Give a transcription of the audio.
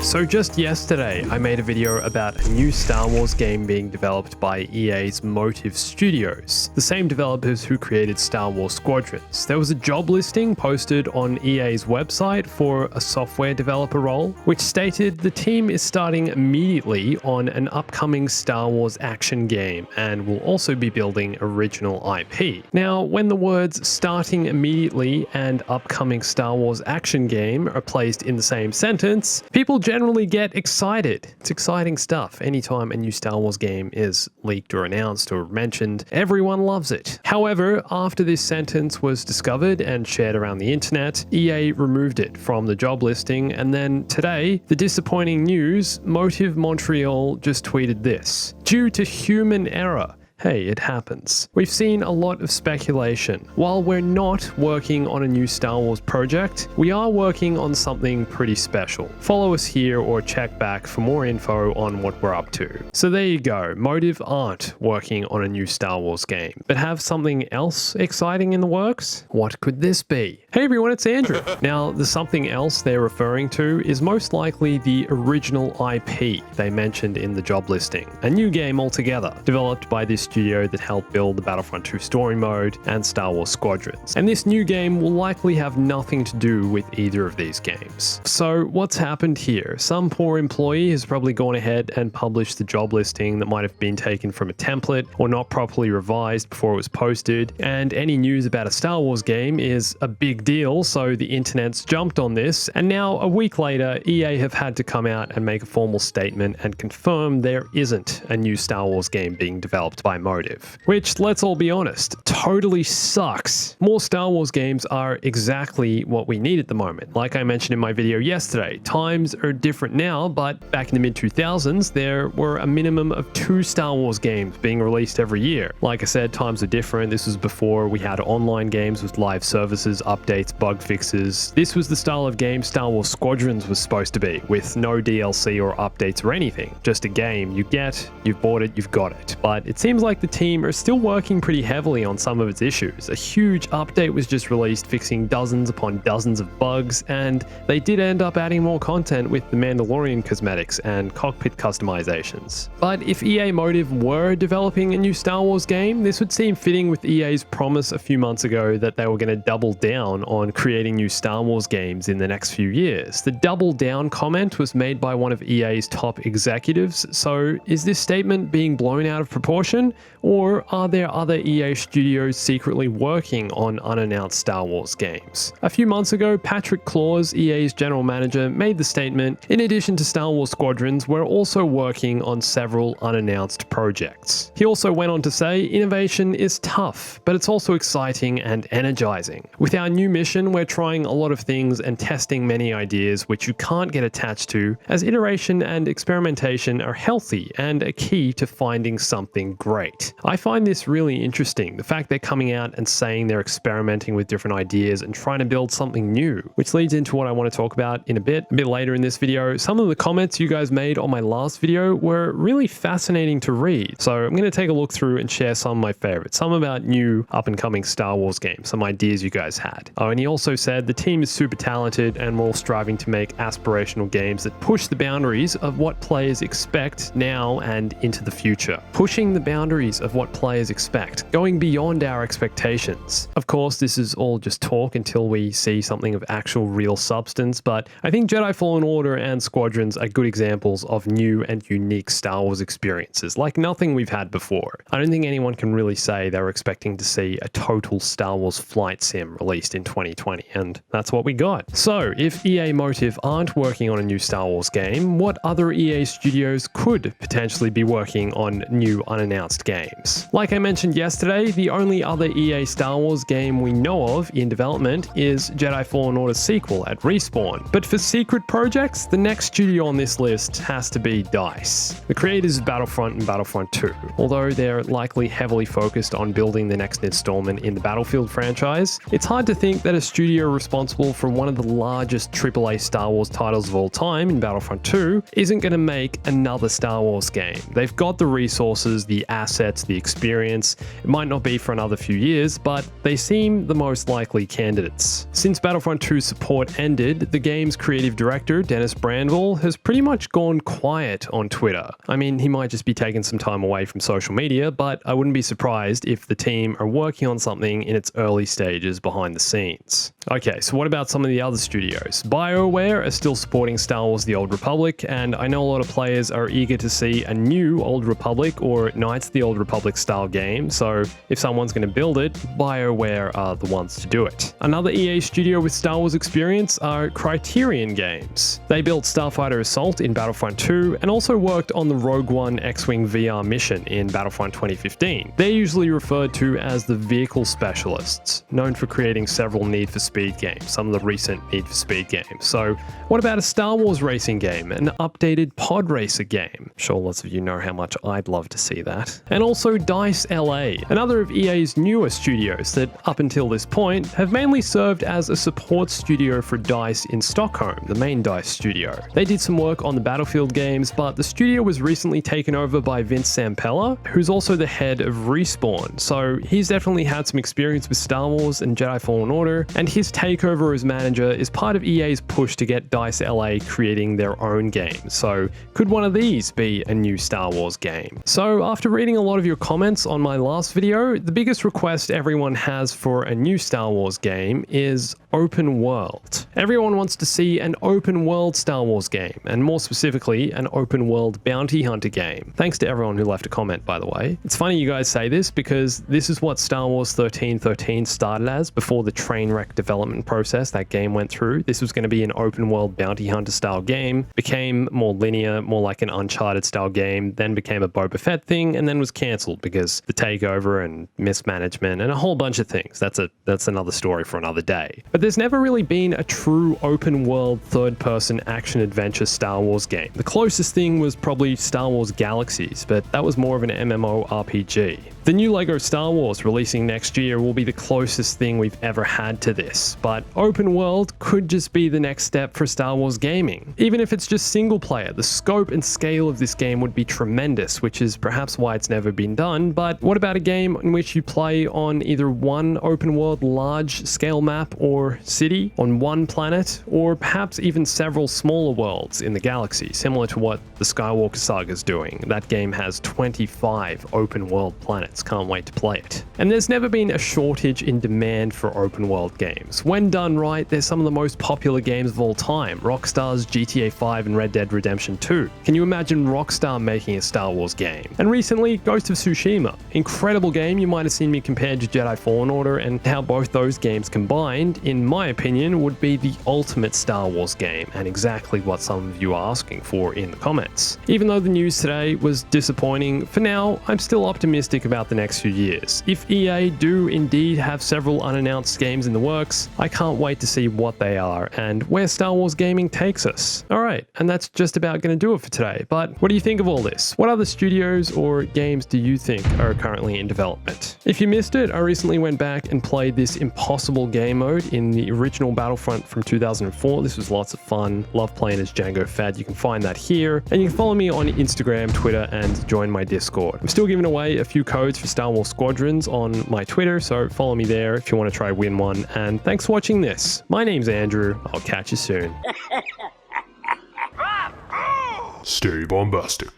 So just yesterday, I made a video about a new Star Wars game being developed by EA's Motive Studios, the same developers who created Star Wars Squadrons. There was a job listing posted on EA's website for a software developer role, which stated the team is starting immediately on an upcoming Star Wars action game and will also be building original IP. Now, when the words starting immediately and upcoming Star Wars action game are placed in the same sentence, people generally get excited. It's exciting stuff. Anytime a new Star Wars game is leaked or announced or mentioned, everyone loves it. However, after this sentence was discovered and shared around the internet, EA removed it from the job listing, and then today, the disappointing news, Motive Montreal just tweeted this: "Due to human error." Hey, it happens. We've seen a lot of speculation. While we're not working on a new Star Wars project, we are working on something pretty special. Follow us here or check back for more info on what we're up to. So there you go. Motive aren't working on a new Star Wars game, but have something else exciting in the works? What could this be? Hey everyone, it's Andrew. Now, the something else they're referring to is most likely the original IP they mentioned in the job listing. A new game altogether, developed by this studio that helped build the Battlefront 2 story mode and Star Wars Squadrons. And this new game will likely have nothing to do with either of these games. So what's happened here? Some poor employee has probably gone ahead and published the job listing that might have been taken from a template or not properly revised before it was posted, and any news about a Star Wars game is a big deal, so the internet's jumped on this, and now a week later, EA have had to come out and make a formal statement and confirm there isn't a new Star Wars game being developed by Motive. Which, let's all be honest, totally sucks. More Star Wars games are exactly what we need at the moment. Like I mentioned in my video yesterday, times are different now, but back in the mid-2000s, there were a minimum of 2 Star Wars games being released every year. Like I said, times are different. This was before we had online games with live services, updates, bug fixes. This was the style of game Star Wars Squadrons was supposed to be, with no DLC or updates or anything. Just a game you get, you've bought it, you've got it. But it seems like the team are still working pretty heavily on some of its issues. A huge update was just released fixing dozens upon dozens of bugs, and they did end up adding more content with the Mandalorian cosmetics and cockpit customizations. But if EA Motive were developing a new Star Wars game, this would seem fitting with EA's promise a few months ago that they were going to double down on creating new Star Wars games in the next few years. The double down comment was made by one of EA's top executives, so is this statement being blown out of proportion? Or are there other EA studios secretly working on unannounced Star Wars games? A few months ago, Patrick Claus, EA's general manager, made the statement, "In addition to Star Wars Squadrons, we're also working on several unannounced projects." He also went on to say, "Innovation is tough, but it's also exciting and energizing. With our new mission, we're trying a lot of things and testing many ideas which you can't get attached to, as iteration and experimentation are healthy and a key to finding something great." I find this really interesting, the fact they're coming out and saying they're experimenting with different ideas and trying to build something new, which leads into what I want to talk about in a bit later in this video. Some of the comments you guys made on my last video were really fascinating to read, so I'm going to take a look through and share some of my favorites, some about new up-and-coming Star Wars games, some ideas you guys had. Oh, and he also said the team is super talented and we're all striving to make aspirational games that push the boundaries of what players expect now and into the future. Pushing the boundaries of what players expect, going beyond our expectations. Of course, this is all just talk until we see something of actual real substance, but I think Jedi Fallen Order and Squadrons are good examples of new and unique Star Wars experiences, like nothing we've had before. I don't think anyone can really say they were expecting to see a total Star Wars flight sim released in 2020, and that's what we got. So, if EA Motive aren't working on a new Star Wars game, what other EA studios could potentially be working on new unannounced games? Like I mentioned yesterday, the only other EA Star Wars game we know of in development is Jedi Fallen Order sequel at Respawn. But for secret projects, the next studio on this list has to be DICE, the creators of Battlefront and Battlefront 2. Although they're likely heavily focused on building the next installment in the Battlefield franchise, it's hard to think that a studio responsible for one of the largest AAA Star Wars titles of all time in Battlefront 2 isn't going to make another Star Wars game. They've got the resources, the assets, assets, the experience. It might not be for another few years, but they seem the most likely candidates. Since Battlefront 2's support ended, the game's creative director, Dennis Brandville, has pretty much gone quiet on Twitter. I mean, he might just be taking some time away from social media, but I wouldn't be surprised if the team are working on something in its early stages behind the scenes. Okay, so what about some of the other studios? BioWare are still supporting Star Wars The Old Republic, and I know a lot of players are eager to see a new Old Republic or Knights of the Old Republic style game, so if someone's going to build it, BioWare are the ones to do it. Another EA studio with Star Wars experience are Criterion Games. They built Starfighter Assault in Battlefront 2 and also worked on the Rogue One X-Wing VR mission in Battlefront 2015. They're usually referred to as the vehicle specialists, known for creating several Need for Speed games, some of the recent Need for Speed games. So what about a Star Wars racing game, an updated pod racer game? I'm sure lots of you know how much I'd love to see that. And also DICE LA, another of EA's newer studios that up until this point have mainly served as a support studio for DICE in Stockholm, the main DICE studio. They did some work on the Battlefield games, but the studio was recently taken over by Vince Zampella, who's also the head of Respawn, so he's definitely had some experience with Star Wars and Jedi Fallen Order, and his takeover as manager is part of EA's push to get DICE LA creating their own games. So could one of these be a new Star Wars game? So after reading a lot of your comments on my last video, the biggest request everyone has for a new Star Wars game is open world. Everyone wants to see an open world Star Wars game, and more specifically, an open world bounty hunter game. Thanks to everyone who left a comment, by the way. It's funny you guys say this because this is what Star Wars 1313 started as before the train wreck development process that game went through. This was going to be an open world bounty hunter style game, became more linear, more like an Uncharted style game, then became a Boba Fett thing, and then was cancelled because the takeover and mismanagement and a whole bunch of things. That's another story for another day. But there's never really been a true open world third-person action-adventure Star Wars game. The closest thing was probably Star Wars Galaxies, but that was more of an MMORPG. The new LEGO Star Wars releasing next year will be the closest thing we've ever had to this, but open world could just be the next step for Star Wars gaming. Even if it's just single player, the scope and scale of this game would be tremendous, which is perhaps why it's never been done. But what about a game in which you play on either one open world large scale map or city on one planet, or perhaps even several smaller worlds in the galaxy, similar to what the Skywalker Saga is doing. That game has 25 open world planets. Can't wait to play it. And there's never been a shortage in demand for open world games. When done right, they're some of the most popular games of all time. Rockstar's GTA 5 and Red Dead Redemption 2. Can you imagine Rockstar making a Star Wars game? And recently, Ghost of Tsushima. Incredible game. You might have seen me compared to Jedi Fallen Order, and how both those games combined, in my opinion, would be the ultimate Star Wars game, and exactly what some of you are asking for in the comments. Even though the news today was disappointing, for now, I'm still optimistic about the next few years. If EA do indeed have several unannounced games in the works, I can't wait to see what they are and where Star Wars gaming takes us. Alright, and that's just about going to do it for today, but what do you think of all this? What other studios or games do you think are currently in development? If you missed it, I recently went back and played this impossible game mode in the original Battlefront from 2004. This was lots of fun. Love playing as Jango Fett. You can find that here, and you can follow me on Instagram, Twitter, and join my Discord. I'm still giving away a few codes for Star Wars Squadrons on my Twitter, so follow me there if you want to try win one. And thanks for watching this. My name's Andrew. I'll catch you soon. Stay bombastic.